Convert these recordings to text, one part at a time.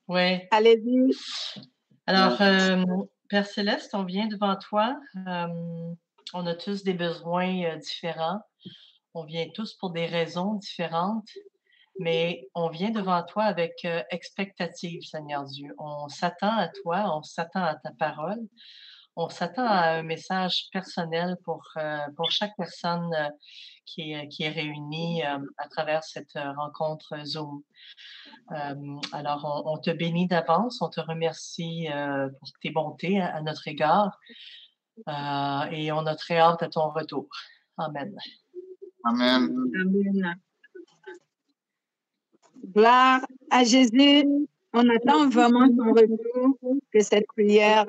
Oui. Allez-y. Alors, Père Céleste, on vient devant toi. On a tous des besoins différents. On vient tous pour des raisons différentes, mais on vient devant toi avec expectative, Seigneur Dieu. On s'attend à toi, on s'attend à ta parole. On s'attend à un message personnel pour chaque personne qui est réunie à travers cette rencontre Zoom. Alors, on te bénit d'avance, on te remercie pour tes bontés à notre égard et on a très hâte à ton retour. Amen. Amen. Amen. Gloire à Jésus. On attend vraiment son retour, que cette prière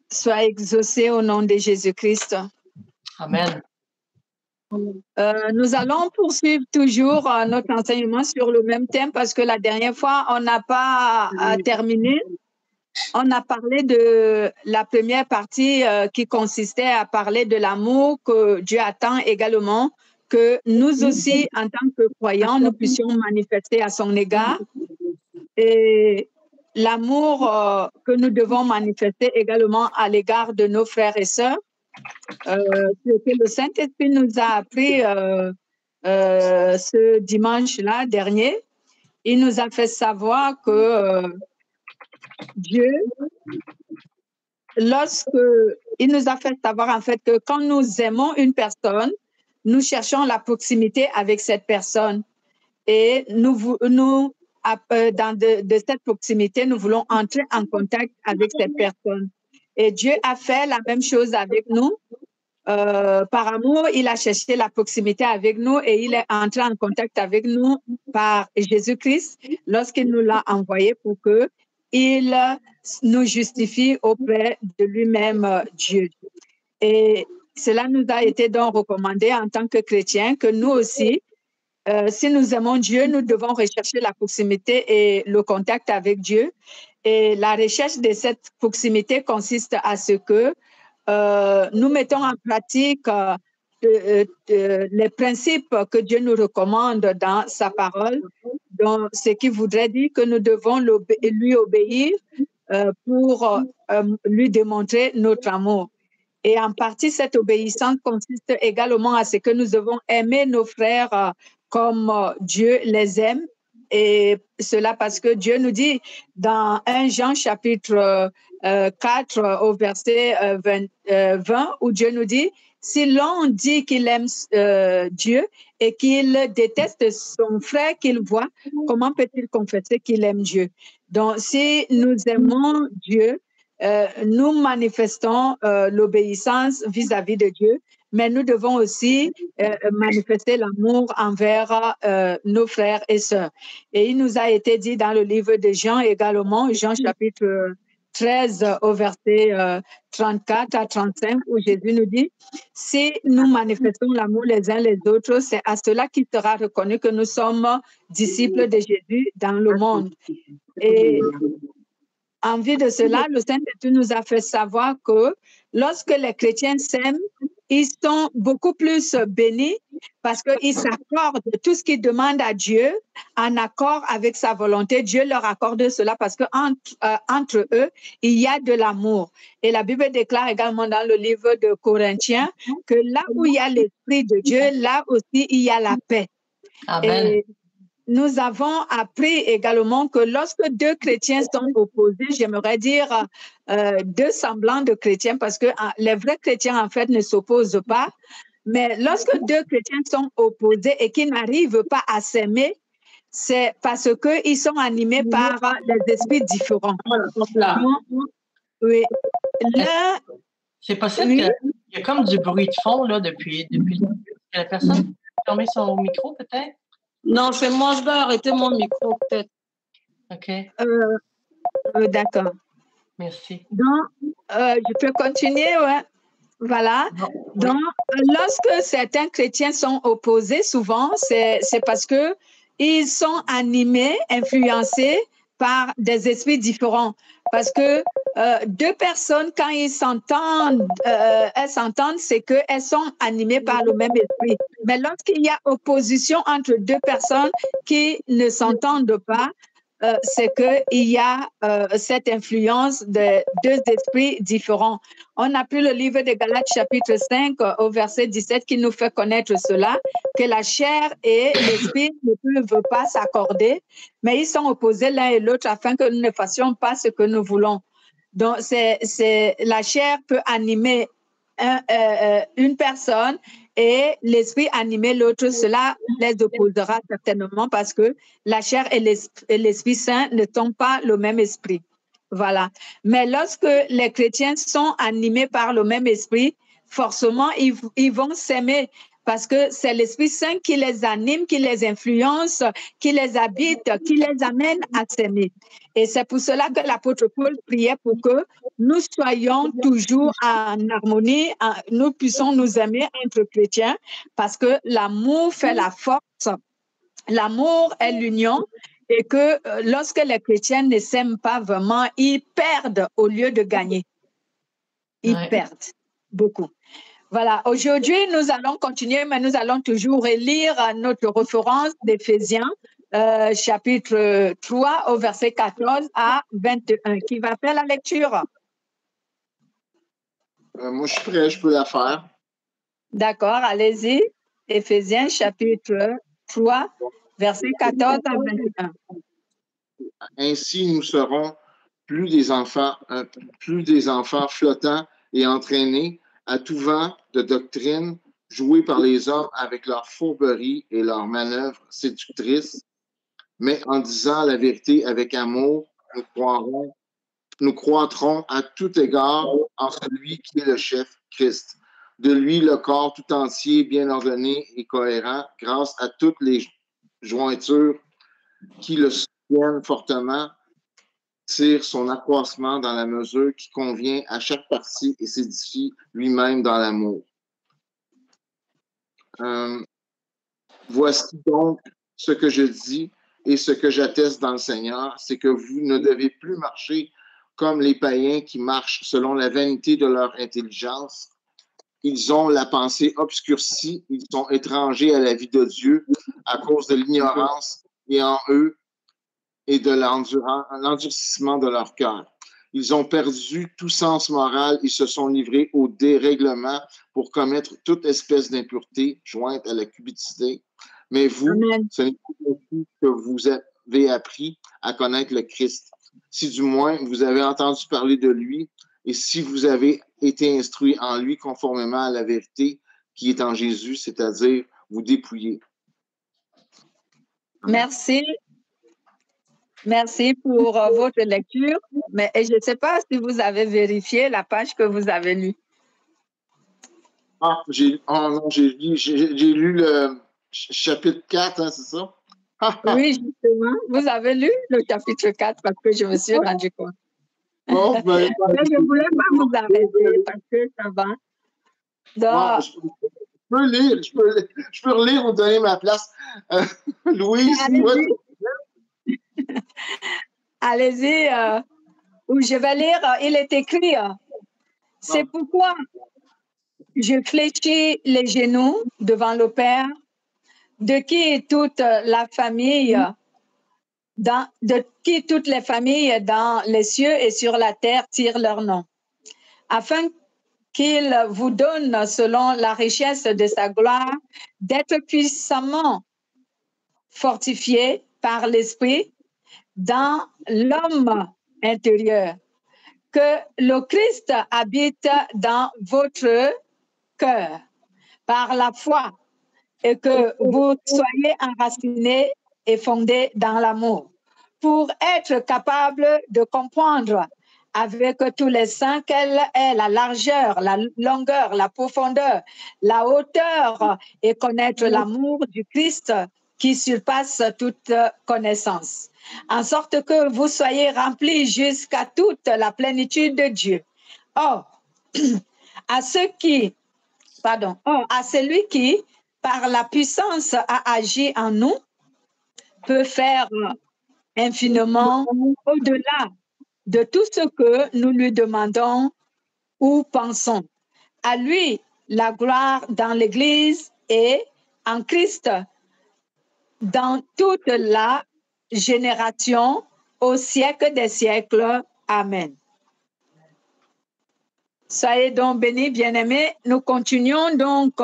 soit exaucée au nom de Jésus-Christ. Amen. Nous allons poursuivre toujours notre enseignement sur le même thème parce que la dernière fois, on n'a pas terminé. On a parlé de la première partie qui consistait à parler de l'amour que Dieu attend également, que nous aussi, en tant que croyants, nous puissions manifester à son égard. Et l'amour que nous devons manifester également à l'égard de nos frères et sœurs. Ce que le Saint-Esprit nous a appris ce dimanche-là dernier. Il nous a fait savoir que Dieu, il nous a fait savoir en fait que quand nous aimons une personne, nous cherchons la proximité avec cette personne. Et de cette proximité, nous voulons entrer en contact avec cette personne. Et Dieu a fait la même chose avec nous. Par amour, il a cherché la proximité avec nous et il est entré en contact avec nous par Jésus-Christ lorsqu'il nous l'a envoyé pour qu'il nous justifie auprès de lui-même, Dieu. Et cela nous a été donc recommandé en tant que chrétiens que nous aussi, si nous aimons Dieu, nous devons rechercher la proximité et le contact avec Dieu. Et la recherche de cette proximité consiste à ce que nous mettons en pratique les principes que Dieu nous recommande dans sa parole, donc ce qui voudrait dire que nous devons lui obéir pour lui démontrer notre amour. Et en partie, cette obéissance consiste également à ce que nous devons aimer nos frères comme Dieu les aime. Et cela parce que Dieu nous dit dans 1 Jean chapitre 4 au verset 20, où Dieu nous dit, si l'on dit qu'il aime Dieu et qu'il déteste son frère qu'il voit, comment peut-il confesser qu'il aime Dieu? Donc, si nous aimons Dieu, nous manifestons l'obéissance vis-à-vis de Dieu, mais nous devons aussi manifester l'amour envers nos frères et sœurs. Et il nous a été dit dans le livre de Jean également, Jean chapitre 13 au verset 34 à 35, où Jésus nous dit, si nous manifestons l'amour les uns les autres, c'est à cela qu'il sera reconnu que nous sommes disciples de Jésus dans le monde. Et en vue de cela, le Saint-Esprit nous a fait savoir que lorsque les chrétiens s'aiment, ils sont beaucoup plus bénis parce qu'ils s'accordent tout ce qu'ils demandent à Dieu en accord avec sa volonté. Dieu leur accorde cela parce qu'entre eux, il y a de l'amour. Et la Bible déclare également dans le livre de Corinthiens que là où il y a l'Esprit de Dieu, là aussi il y a la paix. Amen. Et nous avons appris également que lorsque deux chrétiens sont opposés, j'aimerais dire deux semblants de chrétiens, parce que les vrais chrétiens, en fait, ne s'opposent pas. Mais lorsque deux chrétiens sont opposés et qu'ils n'arrivent pas à s'aimer, c'est parce qu'ils sont animés par des esprits différents. Oui. Là, c'est possible qu'il y a comme du bruit de fond là, depuis la personne a fermé son micro, peut-être? Non, c'est moi, je dois arrêter mon micro, peut-être. OK. D'accord. Merci. Donc, je peux continuer, ouais. Voilà. Donc, lorsque certains chrétiens sont opposés, souvent, c'est parce que ils sont animés, influencés par des esprits différents. Parce que deux personnes, quand elles s'entendent, c'est qu'elles sont animées par le même esprit. Mais lorsqu'il y a opposition entre deux personnes qui ne s'entendent pas, c'est qu'il y a cette influence de deux esprits différents. On a pris le livre de Galates chapitre 5 au verset 17 qui nous fait connaître cela, que la chair et l'esprit ne peuvent pas s'accorder, mais ils sont opposés l'un et l'autre afin que nous ne fassions pas ce que nous voulons. Donc, la chair peut animer une personne et l'esprit animer l'autre. Cela les opposera certainement parce que la chair et l'esprit saint ne sont pas le même esprit. Voilà. Mais lorsque les chrétiens sont animés par le même esprit, forcément, ils vont s'aimer parce que c'est l'Esprit Saint qui les anime, qui les influence, qui les habite, qui les amène à s'aimer. Et c'est pour cela que l'apôtre Paul priait pour que nous soyons toujours en harmonie, nous puissions nous aimer entre chrétiens parce que l'amour fait la force. L'amour est l'union et que lorsque les chrétiens ne s'aiment pas vraiment, ils perdent au lieu de gagner. Ils perdent beaucoup. Voilà, aujourd'hui, nous allons continuer, mais nous allons toujours relire notre référence d'Éphésiens, chapitre 3, au verset 14 à 21. Qui va faire la lecture? Moi, je suis prêt, je peux la faire. D'accord, allez-y. Éphésiens, chapitre 3, verset 14 à 21. Ainsi, nous serons plus des enfants flottants et entraînés à tout vent de doctrine, joués par les hommes avec leurs fourberies et leurs manœuvres séductrices, mais en disant la vérité avec amour, nous croîtrons à tout égard en celui qui est le chef, Christ. De lui, le corps tout entier, bien ordonné et cohérent, grâce à toutes les jointures qui le soutiennent fortement, tire son accroissement dans la mesure qui convient à chaque partie et s'édifie lui-même dans l'amour. Voici donc ce que je dis et ce que j'atteste dans le Seigneur, c'est que vous ne devez plus marcher comme les païens qui marchent selon la vanité de leur intelligence. Ils ont la pensée obscurcie, ils sont étrangers à la vie de Dieu à cause de l'ignorance et en eux et de l'endurcissement de leur cœur. Ils ont perdu tout sens moral, ils se sont livrés au dérèglement pour commettre toute espèce d'impureté jointe à la cupidité. Mais vous, Amen. Ce n'est pas ainsi que vous avez appris à connaître le Christ. Si du moins vous avez entendu parler de lui et si vous avez été instruit en lui conformément à la vérité qui est en Jésus, c'est-à-dire vous dépouiller. Merci. Merci pour votre lecture. Mais je ne sais pas si vous avez vérifié la page que vous avez lue. J'ai lu le chapitre 4, hein, c'est ça? Oui, justement. Vous avez lu le chapitre 4 parce que je me suis rendu compte. Bon, mais je ne voulais pas vous arrêter parce que ça va. Donc, je peux lire, je peux relire ou donner ma place. Louise, allez-y, je vais lire, il est écrit, c'est pourquoi je fléchis les genoux devant le Père, de qui toute la famille, de qui toutes les familles dans les cieux et sur la terre tirent leur nom, afin qu'il vous donne, selon la richesse de sa gloire, d'être puissamment fortifié par l'Esprit dans l'homme intérieur, que le Christ habite dans votre cœur par la foi et que vous soyez enracinés et fondés dans l'amour pour être capable de comprendre avec tous les saints quelle est la largeur, la longueur, la profondeur, la hauteur et connaître l'amour du Christ qui surpasse toute connaissance, en sorte que vous soyez remplis jusqu'à toute la plénitude de Dieu. Or, à celui qui, par la puissance, a agi en nous, peut faire infiniment au-delà de tout ce que nous lui demandons ou pensons. À lui, la gloire dans l'Église et en Christ, dans toute la génération, au siècle des siècles. Amen. Soyez donc bénis, bien-aimés. Nous continuons donc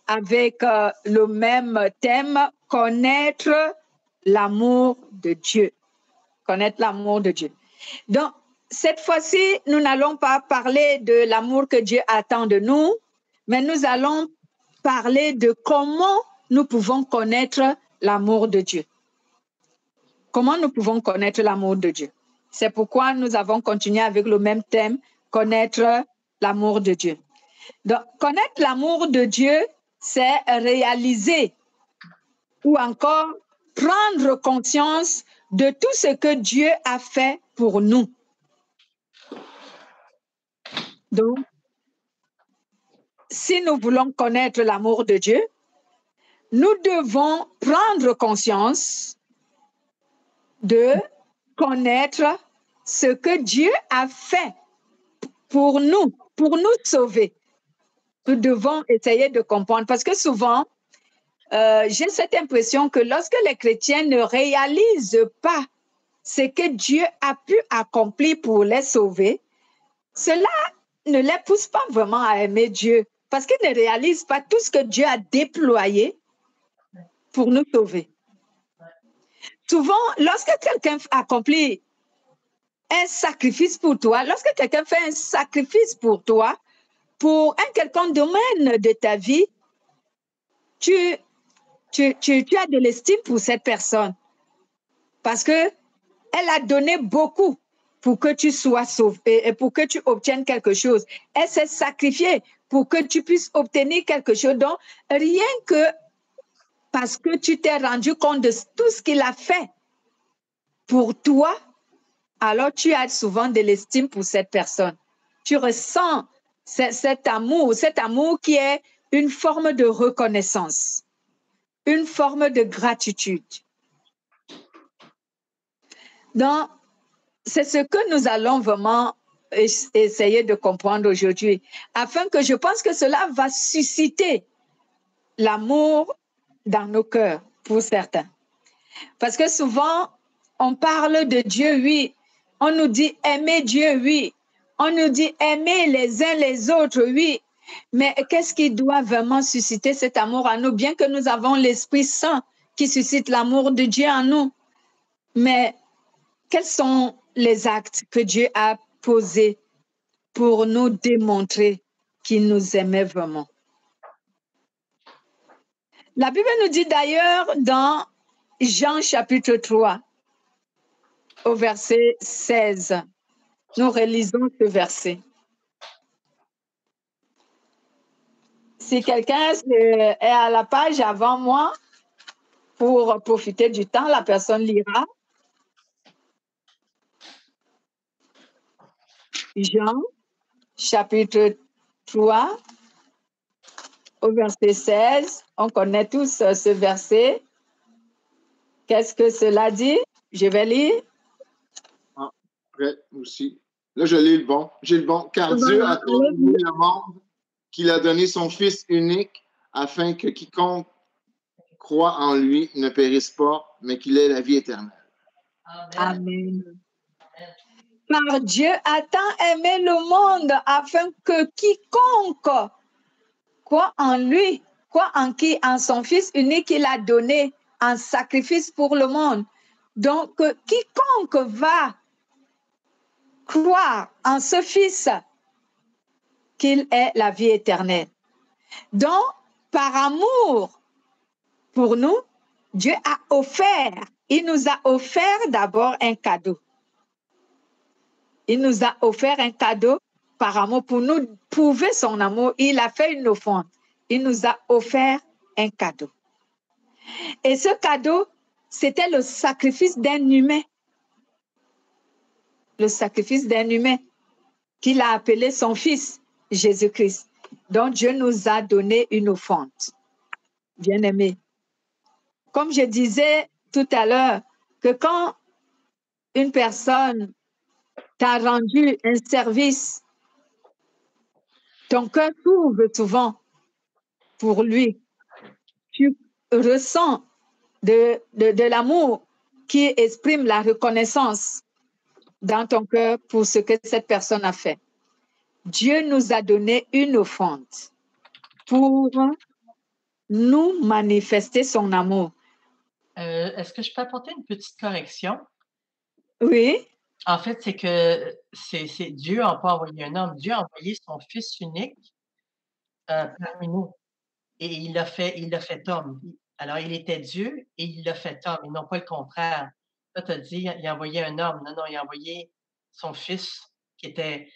avec le même thème, connaître l'amour de Dieu. Connaître l'amour de Dieu. Donc, cette fois-ci, nous n'allons pas parler de l'amour que Dieu attend de nous, mais nous allons parler de comment nous pouvons connaître l'amour de Dieu. Comment nous pouvons connaître l'amour de Dieu? C'est pourquoi nous avons continué avec le même thème, connaître l'amour de Dieu. Donc, connaître l'amour de Dieu, c'est réaliser ou encore prendre conscience de tout ce que Dieu a fait pour nous. Donc, si nous voulons connaître l'amour de Dieu, nous devons prendre conscience de connaître ce que Dieu a fait pour nous sauver. Nous devons essayer de comprendre parce que souvent, j'ai cette impression que lorsque les chrétiens ne réalisent pas ce que Dieu a pu accomplir pour les sauver, cela ne les pousse pas vraiment à aimer Dieu parce qu'ils ne réalisent pas tout ce que Dieu a déployé pour nous sauver. Souvent, lorsque quelqu'un accomplit un sacrifice pour toi, lorsque quelqu'un fait un sacrifice pour toi, pour un quelconque domaine de ta vie, tu as de l'estime pour cette personne parce qu'elle a donné beaucoup pour que tu sois sauvé et pour que tu obtiennes quelque chose. Elle s'est sacrifiée pour que tu puisses obtenir quelque chose. Donc, rien que parce que tu t'es rendu compte de tout ce qu'il a fait pour toi, alors tu as souvent de l'estime pour cette personne. Tu ressens cet amour qui est une forme de reconnaissance, une forme de gratitude. Donc, c'est ce que nous allons vraiment essayer de comprendre aujourd'hui, afin que je pense que cela va susciter l'amour dans nos cœurs pour certains. Parce que souvent, on parle de Dieu, oui. On nous dit aimer Dieu, oui. On nous dit aimer les uns les autres, oui. Mais qu'est-ce qui doit vraiment susciter cet amour en nous? Bien que nous avons l'Esprit Saint qui suscite l'amour de Dieu en nous. Mais quels sont les actes que Dieu a posés pour nous démontrer qu'il nous aimait vraiment? La Bible nous dit d'ailleurs dans Jean chapitre 3, au verset 16, nous relisons ce verset. Si quelqu'un est à la page avant moi, pour profiter du temps, la personne lira. Jean, chapitre 3, au verset 16. On connaît tous ce verset. Qu'est-ce que cela dit? Je vais lire. Ah, prêt aussi. Là, je lis le bon. J'ai le bon. Car Dieu a tant aimé le monde qu'il a donné son Fils unique afin que quiconque croit en lui ne périsse pas, mais qu'il ait la vie éternelle. Amen. Car Dieu a tant aimé le monde afin que quiconque croit en lui, croit en son Fils unique qu'il a donné en sacrifice pour le monde. Donc, quiconque va croire en ce Fils, qu'il ait la vie éternelle. Donc, par amour pour nous, Dieu a offert, il nous a offert d'abord un cadeau. Il nous a offert un cadeau par amour pour nous prouver son amour. Il a fait une offrande. Il nous a offert un cadeau. Et ce cadeau, c'était le sacrifice d'un humain. Le sacrifice d'un humain qu'il a appelé son Fils, Jésus-Christ. Donc, Dieu nous a donné une offrande. Bien-aimé. Comme je disais tout à l'heure, que quand une personne t'a rendu un service, ton cœur s'ouvre souvent pour lui. Tu ressens de l'amour qui exprime la reconnaissance dans ton cœur pour ce que cette personne a fait. Dieu nous a donné une offrande pour nous manifester son amour. Est-ce que je peux apporter une petite correction? Oui. En fait, c'est que c'est Dieu n'a pas envoyé un homme. Dieu a envoyé son Fils unique parmi nous. Et il l'a fait homme. Alors, il était Dieu et il l'a fait homme, et non pas le contraire. Là, tu as dit, il a envoyé un homme. Non, non, il a envoyé son Fils qui était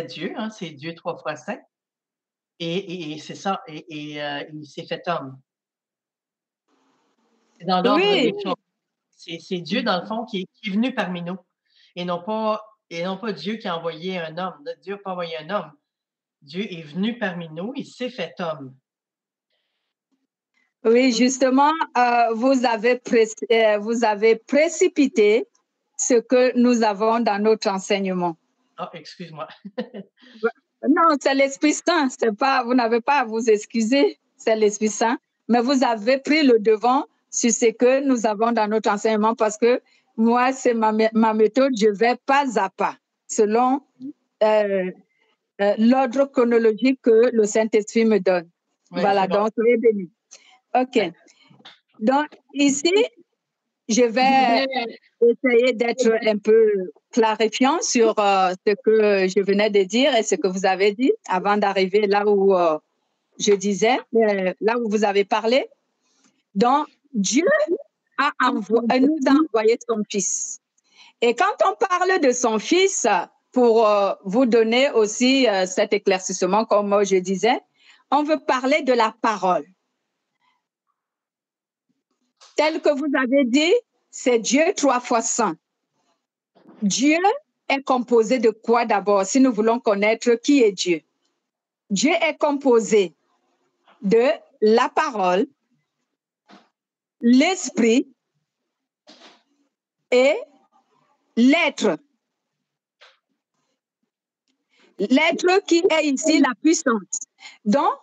Dieu, hein, c'est Dieu 3 fois saint. Et c'est ça, il s'est fait homme. C'est dans l'ordre des choses. C'est Dieu, dans le fond, qui est venu parmi nous. Et non pas Dieu qui a envoyé un homme. Dieu n'a pas envoyé un homme. Dieu est venu parmi nous, il s'est fait homme. Oui, justement, vous avez précipité ce que nous avons dans notre enseignement. Ah, excuse-moi. Non, c'est l'Esprit Saint. Vous n'avez pas à vous excuser, c'est l'Esprit Saint. Mais vous avez pris le devant sur ce que nous avons dans notre enseignement parce que moi, c'est ma méthode, je vais pas à pas, selon l'ordre chronologique que le Saint-Esprit me donne. Oui, voilà, donc soyez bénis. OK. Donc, ici, je vais essayer d'être un peu clarifiant sur ce que je venais de dire et ce que vous avez dit avant d'arriver là où je disais, là où vous avez parlé. Donc, Dieu nous a envoyé son Fils. Et quand on parle de son Fils, pour vous donner aussi cet éclaircissement, comme je disais, on veut parler de la parole. Tel que vous avez dit, c'est Dieu 3 fois saint. Dieu est composé de quoi d'abord, si nous voulons connaître qui est Dieu? Dieu est composé de la parole, l'esprit et l'être. L'être qui est ici la puissance. Donc,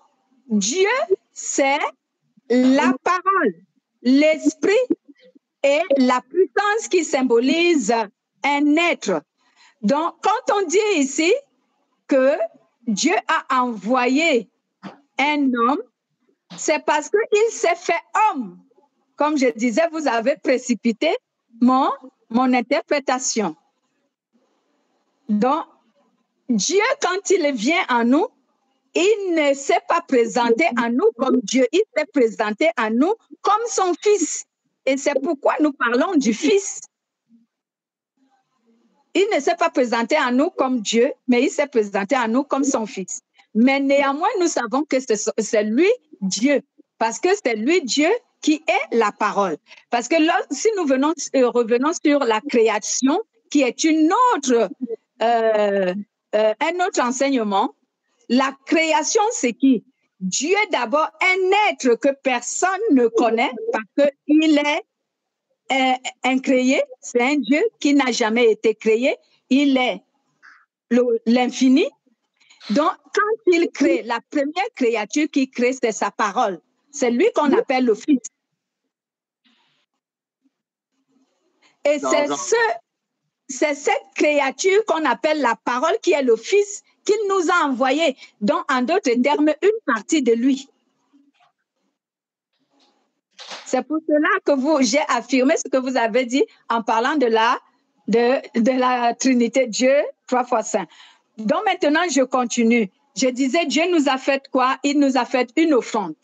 Dieu, c'est la parole, l'esprit et la puissance qui symbolise un être. Donc, quand on dit ici que Dieu a envoyé un homme, c'est parce qu'il s'est fait homme. Comme je disais, vous avez précipité mon interprétation. Donc, Dieu, quand il vient à nous, il ne s'est pas présenté à nous comme Dieu, il s'est présenté à nous comme son Fils. Et c'est pourquoi nous parlons du Fils. Il ne s'est pas présenté à nous comme Dieu, mais il s'est présenté à nous comme son Fils. Mais néanmoins, nous savons que c'est lui Dieu, parce que c'est lui Dieu qui est la parole. Parce que là, si nous revenons sur la création, qui est un autre enseignement, la création, c'est qui? Dieu d'abord, un être que personne ne connaît parce qu'il est incréé, c'est un Dieu qui n'a jamais été créé, il est l'infini. Donc, quand il crée, la première créature qu'il crée, c'est sa parole. C'est lui qu'on appelle le Fils. Et c'est cette créature qu'on appelle la parole qui est le Fils qu'il nous a envoyé, donc en d'autres termes, une partie de lui. C'est pour cela que j'ai affirmé ce que vous avez dit en parlant de la Trinité, Dieu 3 fois saint. Donc maintenant, je continue. Je disais, Dieu nous a fait quoi? Il nous a fait une offrande.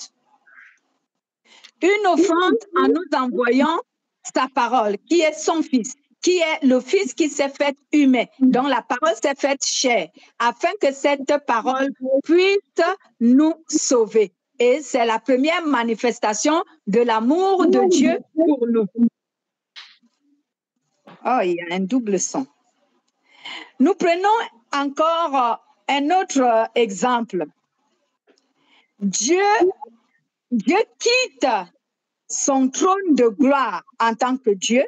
Une offrande en nous envoyant sa parole, qui est son Fils, qui est le Fils qui s'est fait humain, dont la parole s'est faite chair, afin que cette parole puisse nous sauver. Et c'est la première manifestation de l'amour de Dieu pour nous. Oh, il y a un double son. Nous prenons encore un autre exemple. Dieu quitte son trône de gloire en tant que Dieu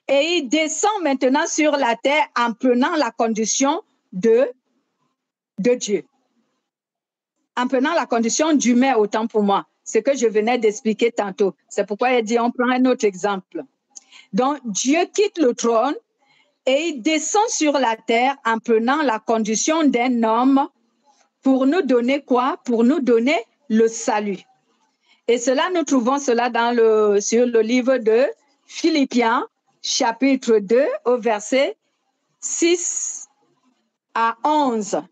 et il descend maintenant sur la terre en prenant la condition de Dieu. En prenant la condition d'humain, autant pour moi. Ce que je venais d'expliquer tantôt. C'est pourquoi il dit, on prend un autre exemple. Donc, Dieu quitte le trône et il descend sur la terre en prenant la condition d'un homme pour nous donner quoi? Pour nous donner le salut. Et cela, nous trouvons cela sur le livre de Philippiens, chapitre 2, au verset 6 à 11.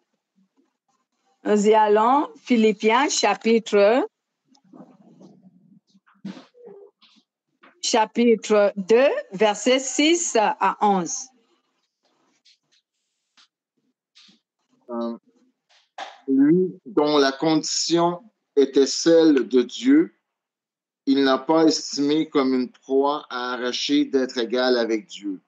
Nous y allons, Philippiens, chapitre 2, versets 6 à 11. Lui, dont la condition était celle de Dieu, il n'a pas estimé comme une proie à arracher d'être égal avec Dieu.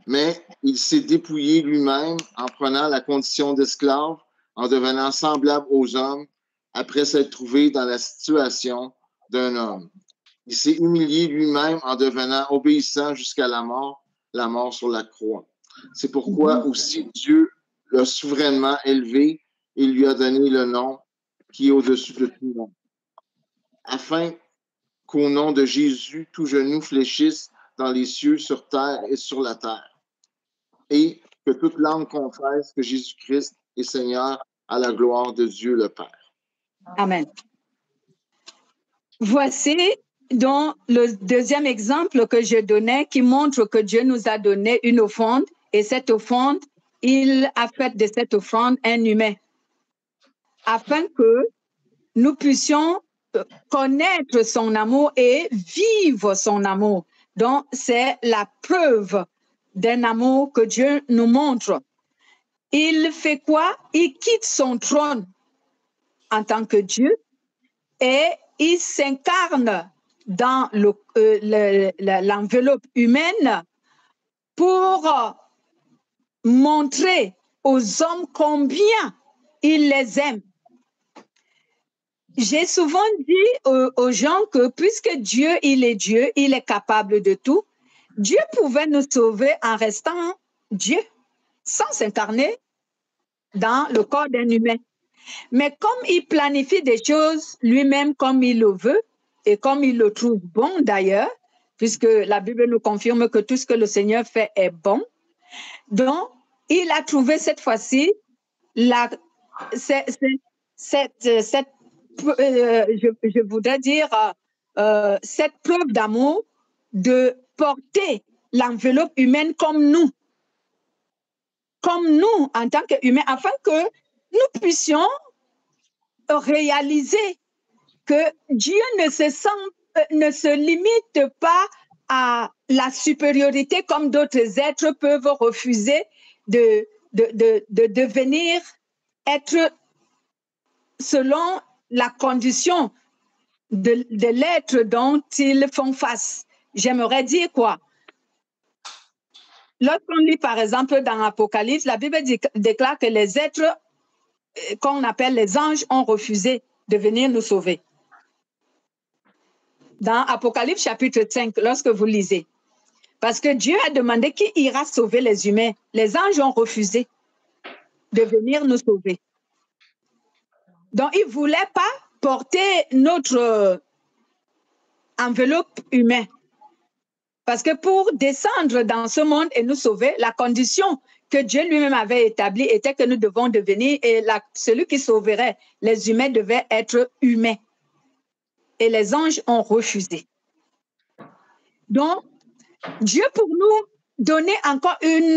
Mais il s'est dépouillé lui-même en prenant la condition d'esclave, en devenant semblable aux hommes, après s'être trouvé dans la situation d'un homme. Il s'est humilié lui-même en devenant obéissant jusqu'à la mort sur la croix. C'est pourquoi aussi Dieu l'a souverainement élevé et lui a donné le nom qui est au-dessus de tout nom, afin qu'au nom de Jésus, tout genou fléchisse dans les cieux, sur terre et sur la terre, et que toute langue confesse que Jésus-Christ est Seigneur à la gloire de Dieu le Père. Amen. Voici donc le deuxième exemple que je donnais qui montre que Dieu nous a donné une offrande et cette offrande, il a fait de cette offrande un humain afin que nous puissions connaître son amour et vivre son amour. Donc, c'est la preuve d'un amour que Dieu nous montre. Il fait quoi? Il quitte son trône en tant que Dieu et il s'incarne dans l'enveloppe humaine pour montrer aux hommes combien il les aime. J'ai souvent dit aux gens que puisque Dieu, il est capable de tout, Dieu pouvait nous sauver en restant Dieu, sans s'incarner dans le corps d'un humain. Mais comme il planifie des choses lui-même comme il le veut et comme il le trouve bon d'ailleurs, puisque la Bible nous confirme que tout ce que le Seigneur fait est bon, donc il a trouvé cette fois-ci je voudrais dire cette preuve d'amour de porter l'enveloppe humaine comme nous en tant qu'humains, afin que nous puissions réaliser que Dieu ne se limite pas à la supériorité comme d'autres êtres peuvent refuser de devenir être selon la condition de l'être dont ils font face. J'aimerais dire quoi? Lorsqu'on lit par exemple dans l'Apocalypse, la Bible déclare que les êtres qu'on appelle les anges ont refusé de venir nous sauver. Dans Apocalypse chapitre 5, lorsque vous lisez, parce que Dieu a demandé qui ira sauver les humains. Les anges ont refusé de venir nous sauver. Donc, ils ne voulaient pas porter notre enveloppe humaine. Parce que pour descendre dans ce monde et nous sauver, la condition que Dieu lui-même avait établie était que nous devons devenir, et celui qui sauverait les humains devait être humain. Et les anges ont refusé. Donc, Dieu, pour nous donner encore une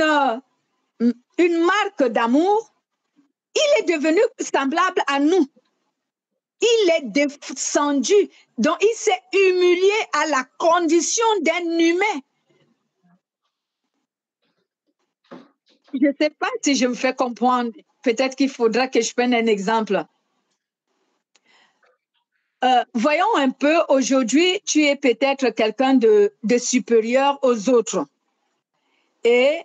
marque d'amour, il est devenu semblable à nous. Il est descendu. Donc, il s'est humilié à la condition d'un humain. Je ne sais pas si je me fais comprendre. Peut-être qu'il faudra que je prenne un exemple. Voyons un peu, aujourd'hui, tu es peut-être quelqu'un de supérieur aux autres. Et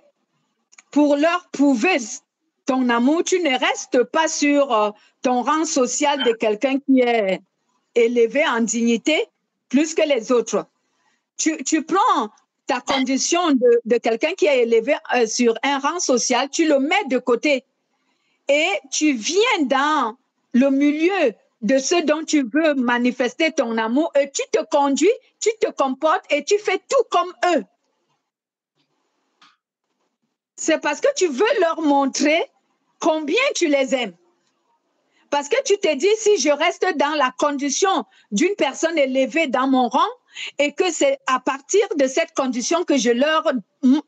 pour leur prouver ton amour, tu ne restes pas sur ton rang social de quelqu'un qui est élevé en dignité plus que les autres. Tu prends ta condition de quelqu'un qui est élevé sur un rang social, tu le mets de côté et tu viens dans le milieu de ceux dont tu veux manifester ton amour et tu te conduis, tu te comportes et tu fais tout comme eux. C'est parce que tu veux leur montrer combien tu les aimes. Parce que tu te dis, si je reste dans la condition d'une personne élevée dans mon rang et que c'est à partir de cette condition que je leur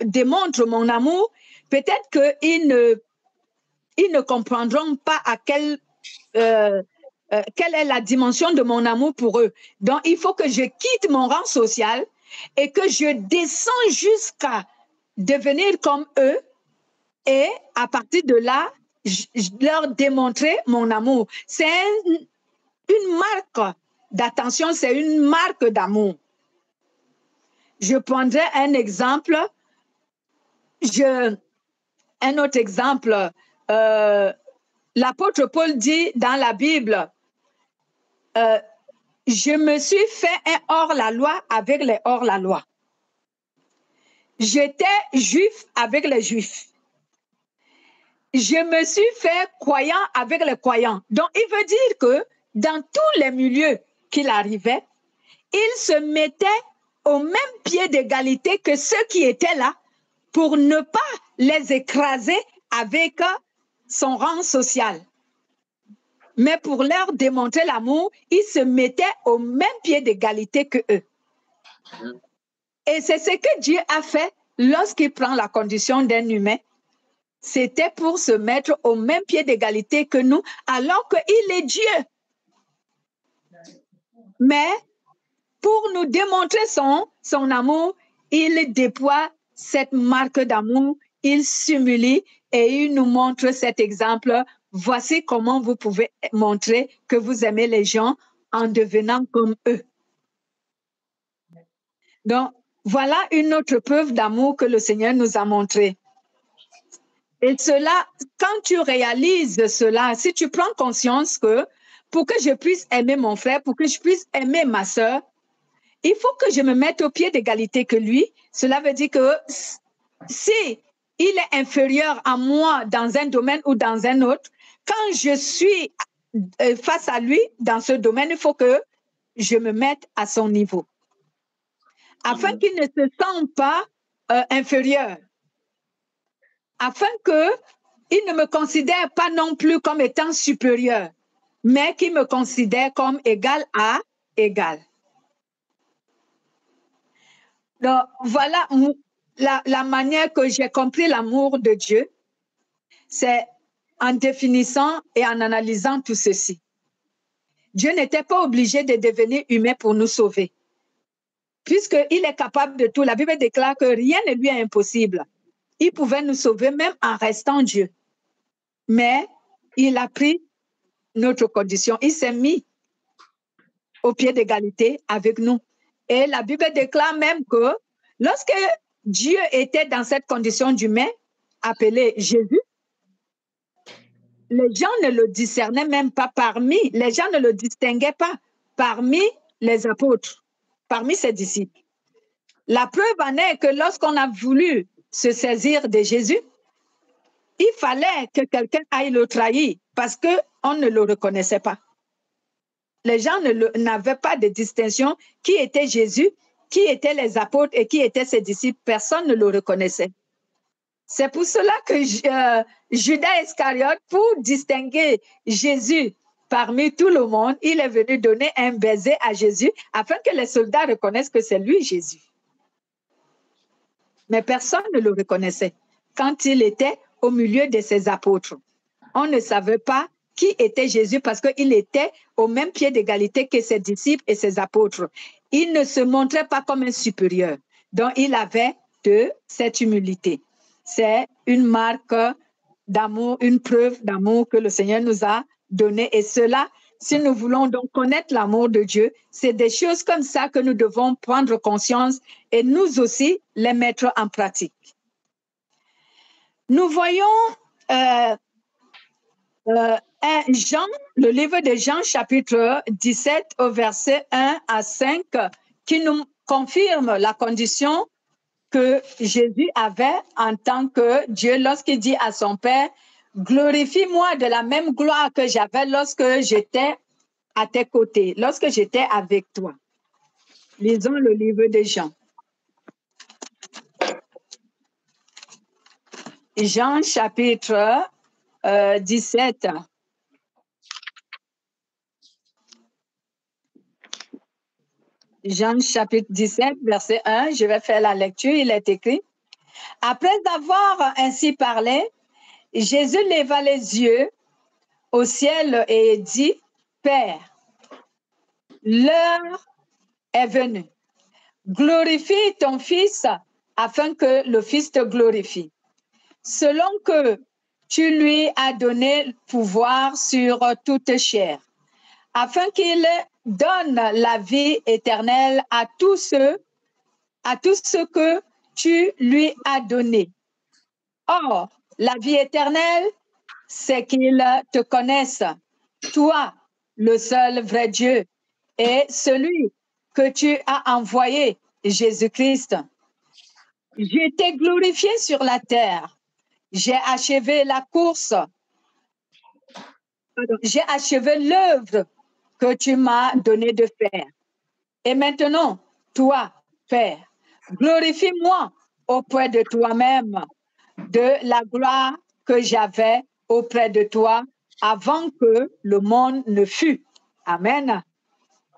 démontre mon amour, peut-être qu'ils ne comprendront pas quelle est la dimension de mon amour pour eux. Donc, il faut que je quitte mon rang social et que je descends jusqu'à devenir comme eux et à partir de là, je leur démontrer mon amour. C'est une marque d'attention, c'est une marque d'amour. Je prendrai un exemple. Un autre exemple, l'apôtre Paul dit dans la Bible, je me suis fait un hors-la-loi avec les hors-la-loi. J'étais juif avec les juifs. Je me suis fait croyant avec les croyants. Donc, il veut dire que dans tous les milieux qu'il arrivait, il se mettait au même pied d'égalité que ceux qui étaient là pour ne pas les écraser avec son rang social. Mais pour leur démontrer l'amour, il se mettait au même pied d'égalité que eux. Et c'est ce que Dieu a fait lorsqu'il prend la condition d'un humain. C'était pour se mettre au même pied d'égalité que nous, alors qu'il est Dieu. Mais pour nous démontrer son amour, il déploie cette marque d'amour, il s'humilie et il nous montre cet exemple. Voici comment vous pouvez montrer que vous aimez les gens en devenant comme eux. Donc, voilà une autre preuve d'amour que le Seigneur nous a montrée. Et cela, quand tu réalises cela, si tu prends conscience que pour que je puisse aimer mon frère, pour que je puisse aimer ma sœur, il faut que je me mette au pied d'égalité que lui. Cela veut dire que si il est inférieur à moi dans un domaine ou dans un autre, quand je suis face à lui dans ce domaine, il faut que je me mette à son niveau. Afin qu'il ne se sente pas inférieur. Afin qu'il ne me considère pas non plus comme étant supérieur, mais qu'il me considère comme égal à égal. Donc, voilà la manière que j'ai compris l'amour de Dieu, c'est en définissant et en analysant tout ceci. Dieu n'était pas obligé de devenir humain pour nous sauver, puisqu'il est capable de tout. La Bible déclare que rien ne lui est impossible. Il pouvait nous sauver même en restant Dieu. Mais il a pris notre condition. Il s'est mis au pied d'égalité avec nous. Et la Bible déclare même que lorsque Dieu était dans cette condition d'humain, appelé Jésus, les gens ne le discernaient même pas les gens ne le distinguaient pas parmi les apôtres, parmi ses disciples. La preuve en est que lorsqu'on a voulu se saisir de Jésus, il fallait que quelqu'un aille le trahir parce qu'on ne le reconnaissait pas. Les gens n'avaient pas de distinction qui était Jésus, qui étaient les apôtres et qui étaient ses disciples. Personne ne le reconnaissait. C'est pour cela que Judas Iscariote, pour distinguer Jésus parmi tout le monde, il est venu donner un baiser à Jésus afin que les soldats reconnaissent que c'est lui Jésus. Mais personne ne le reconnaissait quand il était au milieu de ses apôtres. On ne savait pas qui était Jésus parce qu'il était au même pied d'égalité que ses disciples et ses apôtres. Il ne se montrait pas comme un supérieur. Donc, il avait de cette humilité. C'est une marque d'amour, une preuve d'amour que le Seigneur nous a donnée. Et cela, si nous voulons donc connaître l'amour de Dieu, c'est des choses comme ça que nous devons prendre conscience et nous aussi les mettre en pratique. Nous voyons Jean, le livre de Jean, chapitre 17, au verset 1 à 5, qui nous confirme la condition que Jésus avait en tant que Dieu lorsqu'il dit à son Père, glorifie-moi de la même gloire que j'avais lorsque j'étais à tes côtés, lorsque j'étais avec toi. Lisons le livre de Jean. Jean chapitre 17. Jean chapitre 17, verset 1, je vais faire la lecture, il est écrit. Après avoir ainsi parlé, Jésus leva les yeux au ciel et dit, Père, l'heure est venue. Glorifie ton Fils afin que le Fils te glorifie. Selon que tu lui as donné pouvoir sur toute chair, afin qu'il donne la vie éternelle à tous ceux que tu lui as donnés. Or, la vie éternelle, c'est qu'ils te connaissent, toi, le seul vrai Dieu, et celui que tu as envoyé, Jésus-Christ. J'ai été glorifié sur la terre. J'ai achevé la course. J'ai achevé l'œuvre que tu m'as donné de faire. Et maintenant, toi, Père, glorifie-moi auprès de toi-même de la gloire que j'avais auprès de toi avant que le monde ne fût. Amen.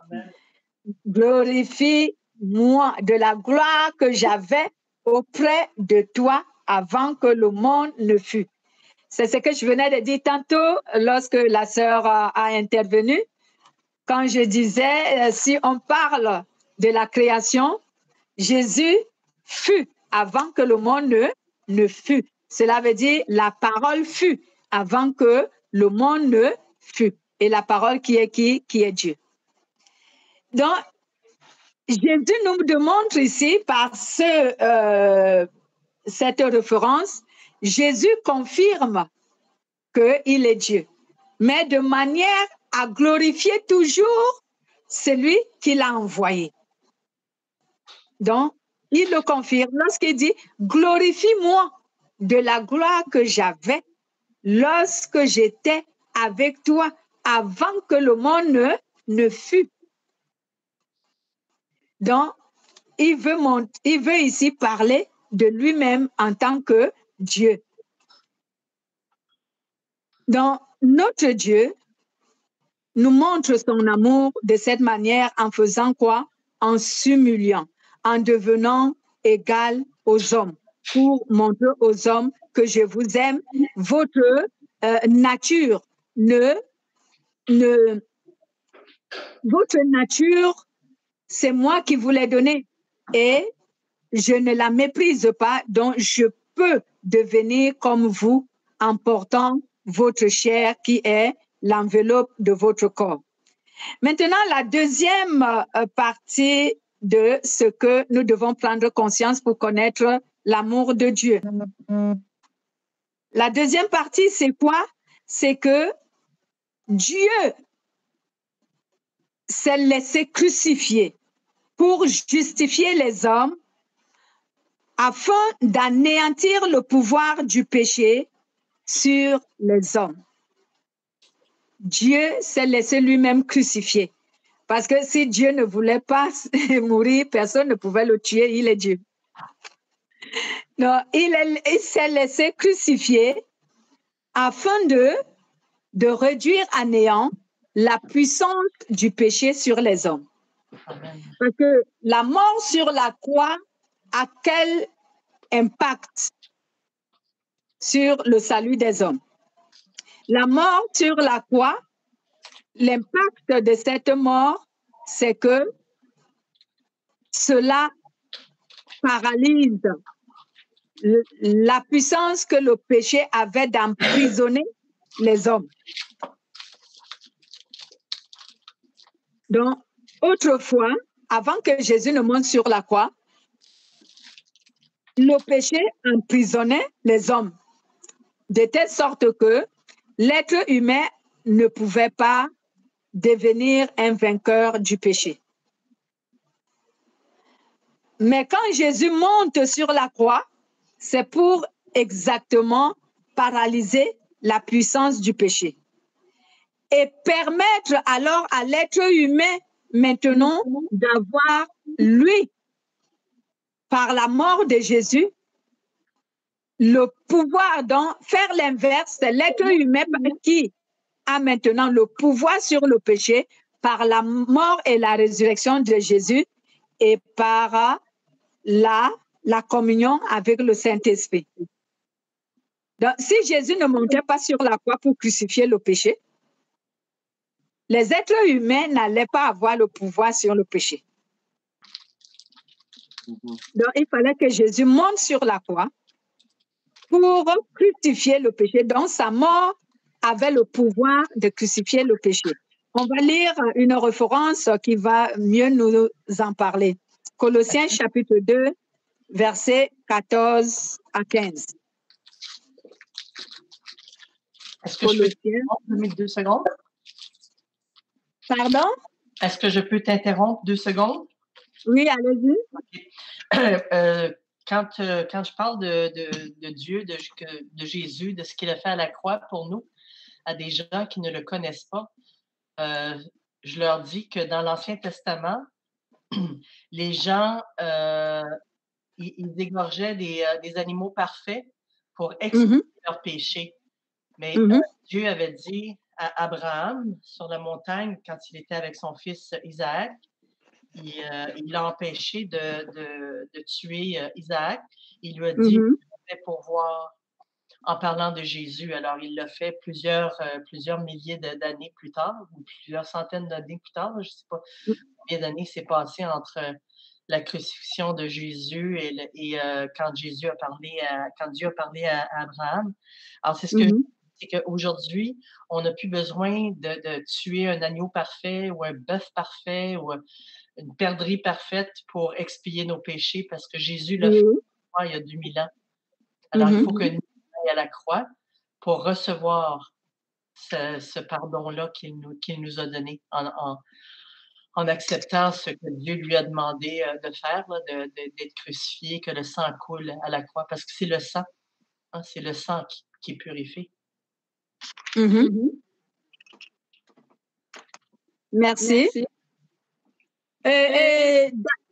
Amen. Glorifie-moi de la gloire que j'avais auprès de toi avant que le monde ne fût. C'est ce que je venais de dire tantôt lorsque la sœur a intervenu. Quand je disais, si on parle de la création, Jésus fut avant que le monde ne fût. Cela veut dire la parole fut avant que le monde ne fût. Et la parole qui est qui? Qui est Dieu. Donc, Jésus nous démontre ici par cette référence, Jésus confirme qu'il est Dieu, mais de manière à glorifier toujours celui qui l'a envoyé. Donc, il le confirme lorsqu'il dit « Glorifie-moi de la gloire que j'avais lorsque j'étais avec toi avant que le monde ne fût. » Donc, il veut ici parler de lui-même en tant que Dieu. Donc, notre Dieu nous montre son amour de cette manière en faisant quoi? En s'humiliant, en devenant égal aux hommes, pour montrer aux hommes que je vous aime. Votre nature votre nature, c'est moi qui vous l'ai donnée et je ne la méprise pas, donc je peux devenir comme vous en portant votre chair qui est l'enveloppe de votre corps. Maintenant, la deuxième partie de ce que nous devons prendre conscience pour connaître l'amour de Dieu. La deuxième partie, c'est quoi? C'est que Dieu s'est laissé crucifier pour justifier les hommes afin d'anéantir le pouvoir du péché sur les hommes. Dieu s'est laissé lui-même crucifier. Parce que si Dieu ne voulait pas mourir, personne ne pouvait le tuer, il est Dieu. Non, il s'est laissé crucifier afin de réduire à néant la puissance du péché sur les hommes. Parce que la mort sur la croix a quel impact sur le salut des hommes? La mort sur la croix, l'impact de cette mort, c'est que cela paralyse la puissance que le péché avait d'emprisonner les hommes. Donc, autrefois, avant que Jésus ne monte sur la croix, le péché emprisonnait les hommes, de telle sorte que l'être humain ne pouvait pas devenir un vainqueur du péché. Mais quand Jésus monte sur la croix, c'est pour exactement paralyser la puissance du péché et permettre alors à l'être humain maintenant d'avoir, lui, par la mort de Jésus, le pouvoir d'en faire l'inverse. C'est l'être humain qui a maintenant le pouvoir sur le péché par la mort et la résurrection de Jésus et par la communion avec le Saint-Esprit. Donc, si Jésus ne montait pas sur la croix pour crucifier le péché, les êtres humains n'allaient pas avoir le pouvoir sur le péché. Donc, il fallait que Jésus monte sur la croix pour crucifier le péché. Donc, sa mort avait le pouvoir de crucifier le péché. On va lire une référence qui va mieux nous en parler. Colossiens chapitre 2, versets 14 à 15. Est-ce que je peux t'interrompre 2 secondes? Pardon? Est-ce que je peux t'interrompre 2 secondes? Oui, allez-y. Okay. Quand je parle de Dieu, de Jésus, de ce qu'il a fait à la croix pour nous, à des gens qui ne le connaissent pas, je leur dis que dans l'Ancien Testament, les gens, ils égorgeaient des animaux parfaits pour expier leurs péchés. Mais Dieu avait dit à Abraham, sur la montagne, quand il était avec son fils Isaac, il l'a empêché de tuer Isaac. Il lui a dit qu'il fait pourvoir en parlant de Jésus. Alors, il l'a fait plusieurs milliers d'années plus tard, ou plusieurs centaines d'années plus tard. Je ne sais pas combien d'années s'est passé entre la crucifixion de Jésus et quand Dieu a parlé à Abraham. Alors, c'est ce que c'est qu'aujourd'hui, on n'a plus besoin de tuer un agneau parfait ou un bœuf parfait ou une perdrix parfaite pour expier nos péchés parce que Jésus l'a fait il y a 2000 ans. Alors, il faut que nous aillions à la croix pour recevoir ce pardon-là qu'il nous a donné en acceptant ce que Dieu lui a demandé de faire, d'être crucifié, que le sang coule à la croix, parce que c'est le sang, hein, c'est le sang qui purifie. Merci.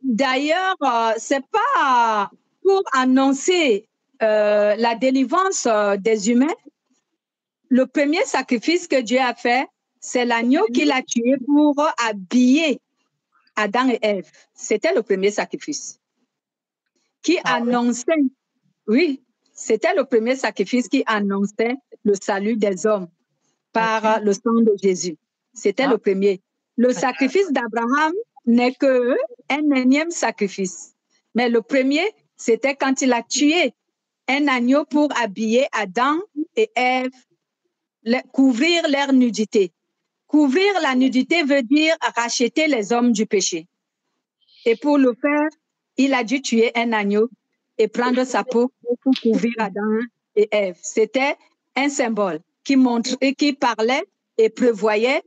D'ailleurs, c'est pas pour annoncer la délivrance des humains. Le premier sacrifice que Dieu a fait, c'est l'agneau qu'il a tué pour habiller Adam et Ève. C'était le premier sacrifice qui annonçait, oui, c'était le premier sacrifice qui annonçait le salut des hommes par le sang de Jésus. C'était le premier. Le sacrifice d'Abraham n'est qu'un énième sacrifice. Mais le premier, c'était quand il a tué un agneau pour habiller Adam et Ève, couvrir leur nudité. Couvrir la nudité veut dire racheter les hommes du péché. Et pour le faire, il a dû tuer un agneau et prendre sa peau pour couvrir Adam et Ève. C'était un symbole qui montrait, qui parlait et prévoyait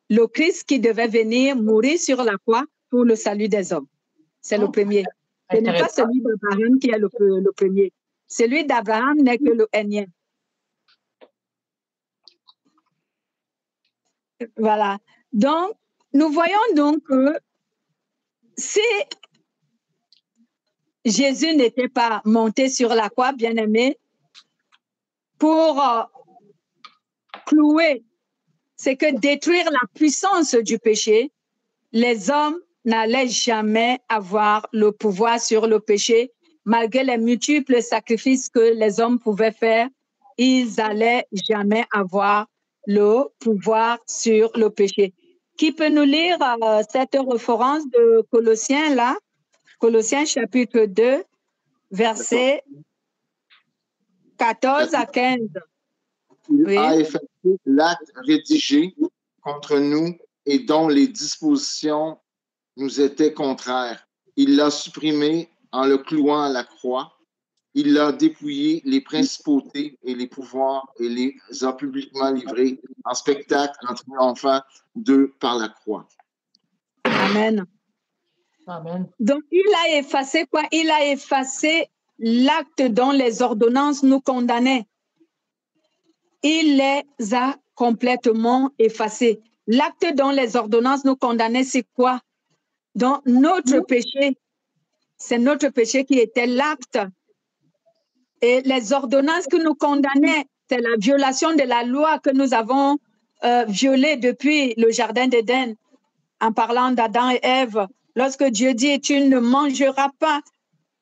le Christ qui devait venir mourir sur la croix pour le salut des hommes. C'est le premier. Ce n'est pas celui d'Abraham qui est le premier. Celui d'Abraham n'est que le énième. Voilà. Donc, nous voyons donc que si Jésus n'était pas monté sur la croix, bien-aimé, pour clouer, c'est que détruire la puissance du péché, les hommes n'allaient jamais avoir le pouvoir sur le péché, malgré les multiples sacrifices que les hommes pouvaient faire, ils n'allaient jamais avoir le pouvoir sur le péché. Qui peut nous lire cette référence de Colossiens là? Colossiens chapitre 2, versets 14 à 15. Il a effectué l'acte rédigé contre nous et dont les dispositions nous étaient contraires. Il l'a supprimé en le clouant à la croix. Il a dépouillé les principautés et les pouvoirs et les a publiquement livrés en spectacle en triomphant d'eux par la croix. Amen. Amen. Donc, il a effacé quoi? Il a effacé l'acte dont les ordonnances nous condamnaient. Il les a complètement effacés. L'acte dont les ordonnances nous condamnaient, c'est quoi? Donc, notre péché, c'est notre péché qui était l'acte. Et les ordonnances qui nous condamnaient, c'est la violation de la loi que nous avons violée depuis le jardin d'Éden, en parlant d'Adam et Ève. Lorsque Dieu dit, tu ne mangeras pas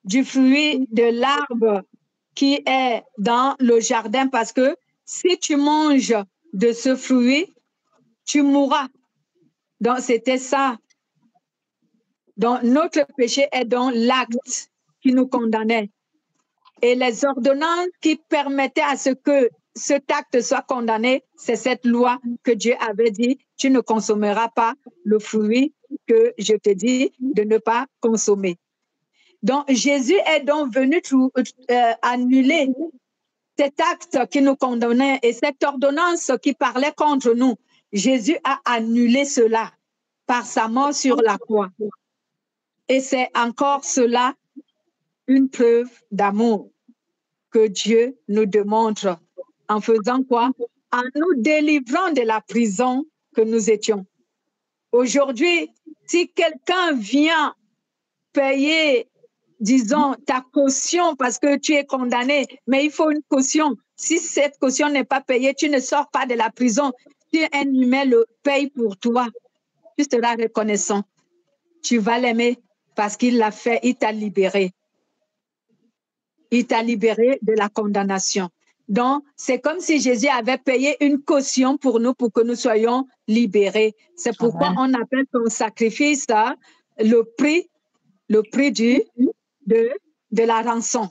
du fruit de l'arbre qui est dans le jardin, parce que si tu manges de ce fruit, tu mourras. Donc, c'était ça. Donc, notre péché est dans l'acte qui nous condamnait. Et les ordonnances qui permettaient à ce que cet acte soit condamné, c'est cette loi que Dieu avait dit, tu ne consommeras pas le fruit que je te dis de ne pas consommer. Donc, Jésus est donc venu annuler cet acte qui nous condamnait et cette ordonnance qui parlait contre nous. Jésus a annulé cela par sa mort sur la croix. Et c'est encore cela une preuve d'amour que Dieu nous démontre en faisant quoi? En nous délivrant de la prison que nous étions. Aujourd'hui, si quelqu'un vient payer, disons, ta caution parce que tu es condamné, mais il faut une caution. Si cette caution n'est pas payée, tu ne sors pas de la prison. Si un humain le paye pour toi, tu seras reconnaissant. Tu vas l'aimer parce qu'il l'a fait, il t'a libéré. Il t'a libéré de la condamnation. Donc, c'est comme si Jésus avait payé une caution pour nous, pour que nous soyons libérés. C'est pourquoi on appelle son sacrifice le prix de la rançon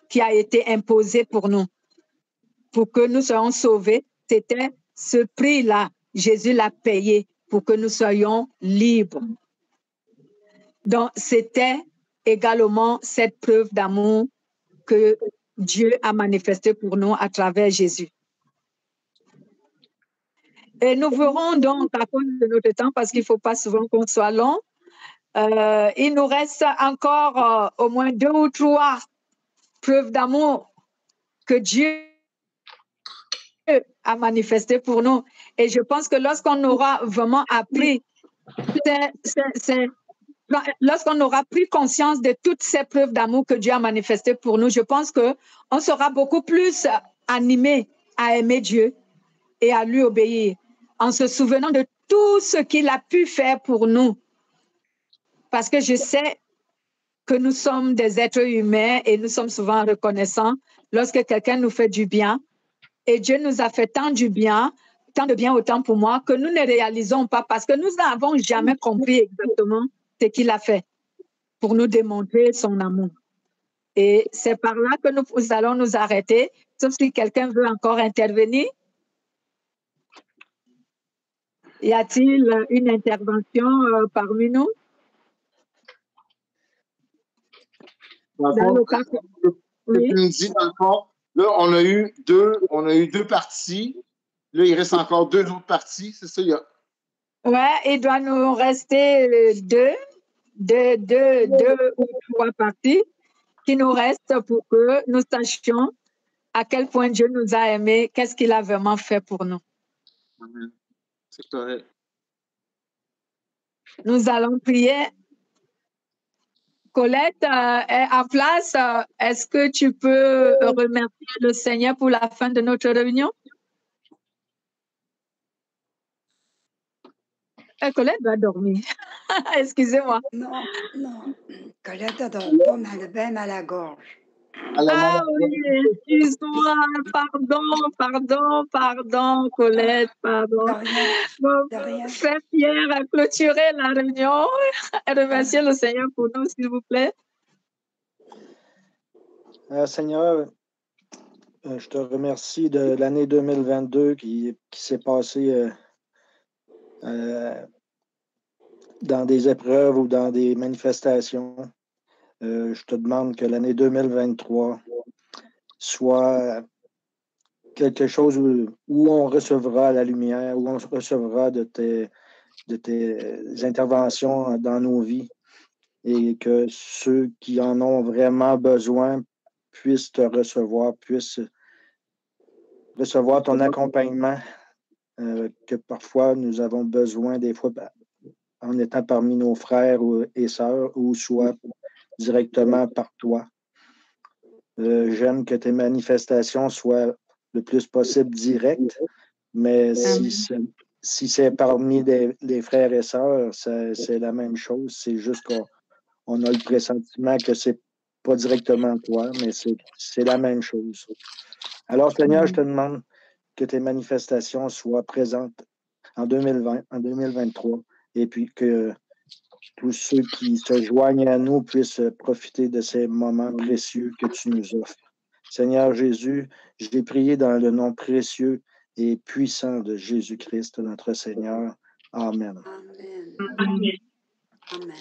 qui a été imposée pour nous. Pour que nous soyons sauvés, c'était ce prix-là. Jésus l'a payé pour que nous soyons libres. Donc, c'était également cette preuve d'amour que Dieu a manifesté pour nous à travers Jésus. Et nous verrons donc, à cause de notre temps, parce qu'il ne faut pas souvent qu'on soit long, il nous reste encore au moins 2 ou 3 preuves d'amour que Dieu a manifesté pour nous. Et je pense que lorsqu'on aura vraiment appris, lorsqu'on aura pris conscience de toutes ces preuves d'amour que Dieu a manifestées pour nous, je pense qu'on sera beaucoup plus animé à aimer Dieu et à lui obéir, en se souvenant de tout ce qu'il a pu faire pour nous. Parce que je sais que nous sommes des êtres humains et nous sommes souvent reconnaissants lorsque quelqu'un nous fait du bien. Et Dieu nous a fait tant de bien autant pour moi, que nous ne réalisons pas parce que nous n'avons jamais compris exactement ce qu'il a fait pour nous démontrer son amour. Et c'est par là que nous allons nous arrêter, sauf si quelqu'un veut encore intervenir. Y a-t-il une intervention parmi nous? Oui. Dans le fond, là, on a eu deux parties. Là, il reste encore 2 autres parties, c'est ça? Ouais, il doit nous rester 2 ou 3 parties qui nous restent pour que nous sachions à quel point Dieu nous a aimés, qu'est-ce qu'il a vraiment fait pour nous. Amen. C'est correct. Nous allons prier. Colette est en place. Est-ce que tu peux remercier le Seigneur pour la fin de notre réunion? Colette va dormir. Excusez-moi. Non. Colette a pas mal, bien mal à la gorge. Ah oui, excuse-moi. Pardon, Colette, pardon. De rien. Frère Pierre a clôturé la réunion. Remerciez le Seigneur pour nous, s'il vous plaît. Seigneur, je te remercie de l'année 2022 qui s'est passée dans des épreuves ou dans des manifestations. Je te demande que l'année 2023 soit quelque chose où on recevra la lumière, où on recevra de tes interventions dans nos vies et que ceux qui en ont vraiment besoin puissent te recevoir, puissent recevoir ton accompagnement que parfois nous avons besoin des fois en étant parmi nos frères et sœurs ou soit directement par toi. J'aime que tes manifestations soient le plus possible directes, mais si c'est parmi les frères et sœurs, c'est la même chose. C'est juste qu'on a le pressentiment que c'est pas directement toi, mais c'est la même chose. Alors, Seigneur, je te demande que tes manifestations soient présentes en 2020, en 2023, et puis que tous ceux qui se joignent à nous puissent profiter de ces moments précieux que tu nous offres. Seigneur Jésus, je l'ai prié dans le nom précieux et puissant de Jésus-Christ, notre Seigneur. Amen. Amen. Amen.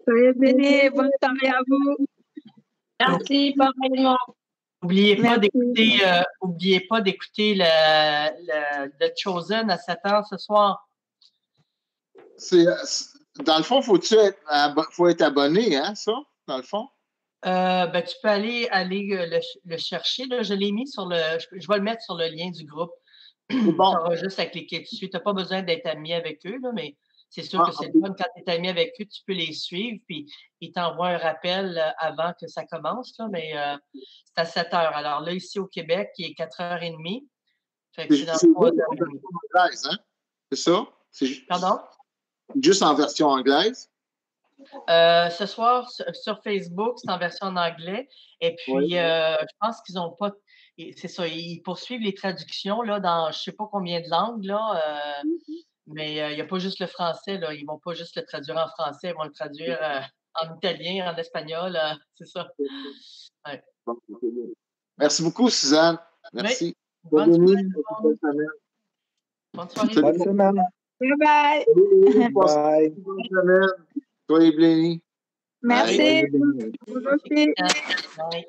Soyez bénis. Bonne soirée à vous. Merci, pareillement. N'oubliez pas Merci. d'écouter le Chosen à 7h ce soir. Dans le fond, faut être abonné, hein, ça, dans le fond? Tu peux aller le chercher. Là. Je l'ai mis je vais le mettre sur le lien du groupe. Bon. Tu auras juste à cliquer dessus. Tu n'as pas besoin d'être ami avec eux, là, mais c'est sûr que c'est le fun. Quand tu es ami avec eux, tu peux les suivre, puis ils t'envoient un rappel avant que ça commence, là, mais c'est à 7h. Alors là, ici au Québec, il est 4h30. Fait que c'est dans juste 3 en version anglaise, hein? C'est ça? Pardon? Juste en version anglaise? Ce soir, sur Facebook, c'est en version en anglais. Et puis, je pense qu'ils n'ont pas... C'est ça, ils poursuivent les traductions là, dans je ne sais pas combien de langues, là, mais il n'y a pas juste le français. Là, ils ne vont pas juste le traduire en français, ils vont le traduire en italien, en espagnol. C'est ça. Ouais. Merci beaucoup, Suzanne. Merci. Oui. Bonne soirée. Bonne semaine. Bye bye. Bye. Bonne semaine. Soyez bénis. Merci. Bye. Vous aussi. Bye.